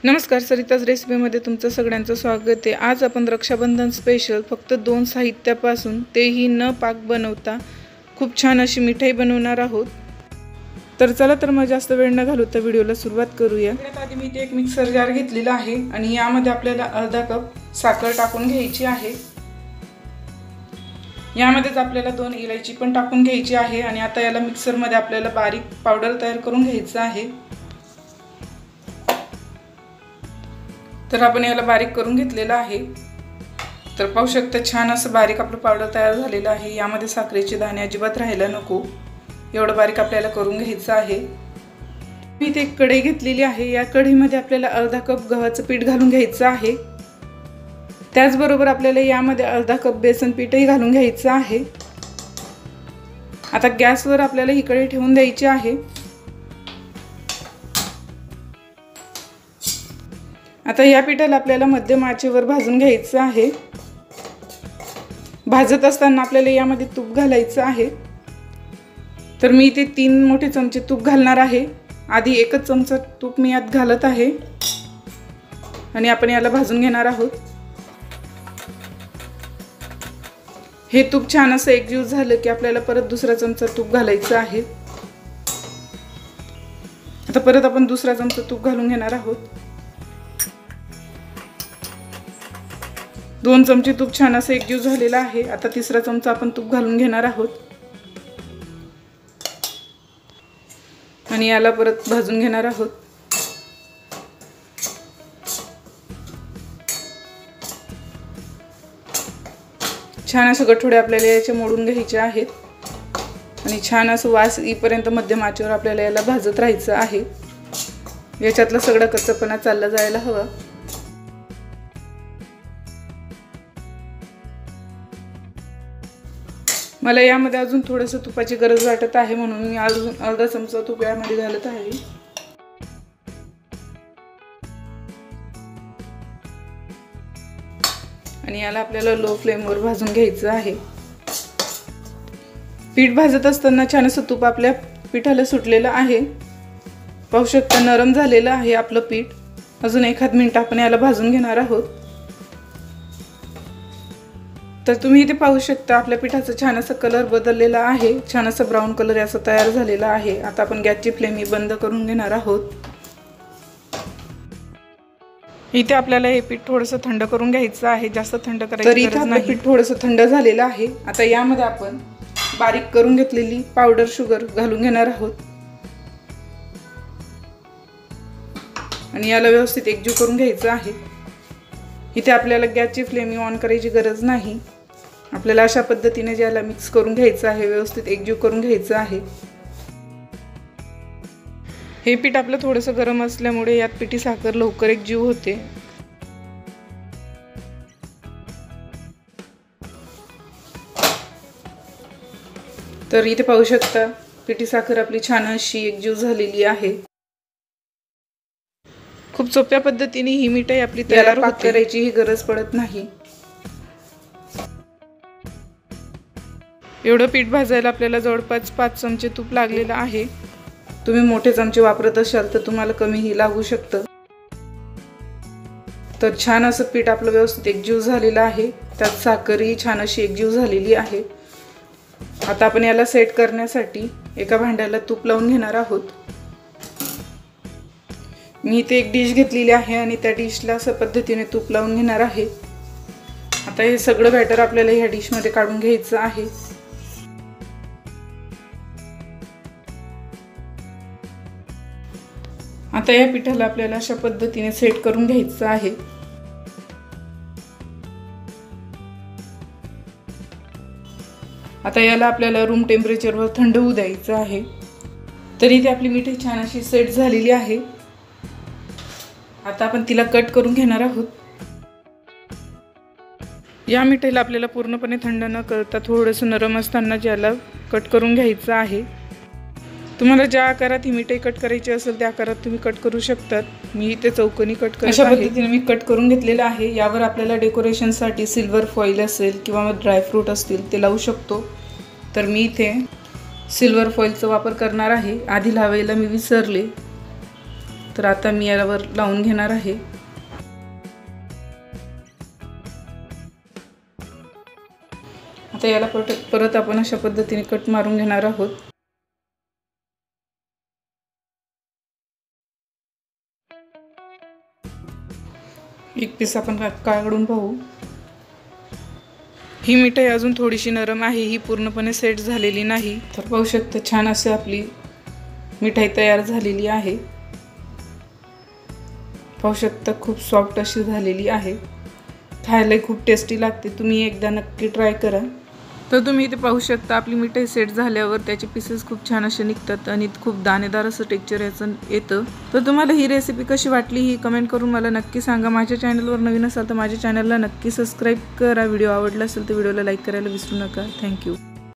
नमस्कार, सरिताज रेसिपीमध्ये तुमचं सगळ्यांचं स्वागत आहे। आज आपण रक्षाबंधन स्पेशल फक्त 2 साहित्यापासून तेही न पाक बनवता खूप छान अशी मिठाई बनवणार आहोत। तर चला तर मग जास्त वेळ न घालवता व्हिडिओला सुरुवात करूया। सगळ्यात आधी मी एक मिक्सर जार घेतलेला आहे आणि यामध्ये आपल्याला अर्धा कप साखर टाकून घ्यायची आहे। यामध्येच आपल्याला 2 इलायची पण टाकून घ्यायची आहे आणि आता याला मिक्सर मध्ये आपल्याला बारीक पावडर तयार करून घ्यायचं आहे। तर आपण याला बारीक करून घेतलेला आहे। तर पाहू शकता छान असं बारीक आपलं पावडर तयार झालेलं आहे। यामध्ये साखरेचे दाणे अजिबात राहायला नको, एवढं बारीक आपल्याला करून घ्यायचं आहे। मी इथे एक कढई घेतलेली आहे। या कढईमध्ये आपल्याला अर्धा कप गव्हाचं पीठ घालून घ्यायचं आहे। त्याचबरोबर आपल्याला यामध्ये अर्धा कप बेसन पीठही घालून घ्यायचं आहे। आता गॅसवर आपल्याला ही कढई ठेवून द्यायची आहे। आता या पिठाला आपल्याला मध्यम आचेवर भाजून घ्यायचं आहे। भाजत असताना आपल्याला यामध्ये तूप घालायचं आहे। तर मी इथे 3 मोठे चमचे तूप घालणार आहे। आधी एकच चमचा तूप मी यात घालत आहे आणि आपण याला भाजून घेणार आहोत। हे तूप छान असं एकजीव झालं की आपल्याला परत दुसरा चमचा तूप घालायचं आहे। आता परत आपण दुसरा चमचा तूप घालून घेणार आहोत। 2 चमचे तूप छान असं एकजीव झालेलं आहे। आता तिसरा चमचा आपण तूप घालून घेणार आहोत आणि याला परत भाजून घेणार आहोत। छान असं गठोडे आपल्याला याचे मोडून घ्यायचे आहेत आणि छान असं वास येईपर्यंत मध्यम आचेवर आपल्याला याला भाजत राहायचं आहे। याच्यातला सगळा कच्चापणा चालला जायला हवा। मला यामध्ये अजून थोडंसं तुपाची गरज वाटत आहे म्हणून मी अजून अर्धा चमचा तूप यामध्ये घालत आहे। आणि याला आपल्याला लो फ्लेमवर भाजून घ्यायचं आहे। पीठ भाजत असताना छान असं तूप आपल्या पिठाला सुटलेलं आहे। पाहू शकता नरम झालेलं आहे आपलं पीठ। अजून एखाद मिनिट आपण याला भाजून घेणार आहोत। तर तुम्ही इथे पाहू शकता आपल्या पिठाचा छान असा कलर बदललेला आहे। छान असा ब्राऊन कलर याचा तयार झालेला आहे। आता आपण गॅसची फ्लेम बंद करून घेणार आहोत। इथे आपल्याला हे पीठ थोडंसं थंड करून घ्यायचं आहे, जास्त थंड करायची गरज नाही। पीठ थोडंसं थंड झालेलं आहे। आता यामध्ये आपण बारीक करून घेतलेली पावडर शुगर घालून घेणार आहोत आणि याला व्यवस्थित एकजीव करून घ्यायचं आहे। इथे आपल्याला गॅसची फ्लेम ऑन करायची गरज नाही। आपल्याला अशा पद्धतीने याला मिक्स करून घ्यायचं आहे, व्यवस्थित एकजीव करून घ्यायचं आहे। हे पीठ आपलं थोडंसं गरम असल्यामुळे यात पिठी साखर लवकर एकजीव होते। तर इथे पाहू शकता पिठी साखर आपली छान अशी एकजीव झालेली आहे। खूप सोप्या पद्धतीने ही मिठाई आपली तयार होते, करायची ही गरज पडत नाही। एवढं पीठ भाजायला आपल्याला जवळपास 5 चमचे तूप लागलेलं आहे। तुम्ही मोठे चमचे वापरत असाल तर तुम्हाला कमीही लागू शकतं। तर छान असं पीठ आपलं व्यवस्थित एकजीव झालेलं आहे। त्यात साखरही छान अशी एकजीव झालेली आहे। आता आपण याला सेट करण्यासाठी एका भांड्याला तूप लावून घेणार आहोत। मी इथे एक डिश घेतलेली आहे आणि त्या डिशला अशा पद्धतीने तूप लावून घेणार आहे। आता हे सगळं बॅटर आपल्याला ह्या डिशमध्ये काढून घ्यायचं आहे। आता या पिठाला आपल्याला अशा पद्धतीने सेट करून घ्यायचं आहे। आता याला आपल्याला रूम टेम्परेचरवर थंड होऊ द्यायचं आहे। तर इथे आपली मिठाई छान अशी सेट झालेली आहे। आता आपण तिला कट करून घेणार आहोत। या मिठाईला आपल्याला पूर्णपणे थंड न करता थोडंसं नरम असताना याला कट करून घ्यायचं आहे। तुम्हाला ज्या आकारात ही मिठाई कट करायची असेल त्या आकारात तुम्ही कट करू शकतात। मी इथे चौकोनी कट करत आहे। अशा पद्धतीने मी कट करून घेतलेला आहे। यावर आपल्याला डेकोरेशनसाठी सिल्वर फॉईल असेल किंवा ड्रायफ्रूट असतील ते लावू शकतो। तर मी इथे सिल्वर फॉईलचा वापर करणार आहे। आधी लावायला मी विसरले, तर आता मी यावर लावून घेणार आहे। आता याला परत आपण अशा पद्धतीने कट मारून घेणार आहोत। एक पीस आपण काढून पाहू। ही मिठाई अजून थोडीशी नरम आहे, ही पूर्णपणे सेट झालेली नाही। तर पाहू शकता छान अशी आपली मिठाई तयार झालेली आहे। पाहू शकता खूप सॉफ्ट अशी झालेली आहे, खायला खूप टेस्टी लागते। तुम्ही एकदा नक्की ट्राय करा। तर तुम्ही इथे पाहू शकता आपली मिठाई सेट झाल्यावर त्याचे पीसेस खूप छान असे निघतात आणि खूप दाणेदार असं टेक्स्चर याचं येतं। तर तुम्हाला ही रेसिपी कशी वाटली ही कमेंट करून मला नक्की सांगा। माझ्या चॅनलवर नवीन असाल तर माझ्या चॅनलला नक्की सबस्क्राईब करा। व्हिडिओ आवडला असेल तर व्हिडिओला लाईक करायला विसरू नका। थँक्यू।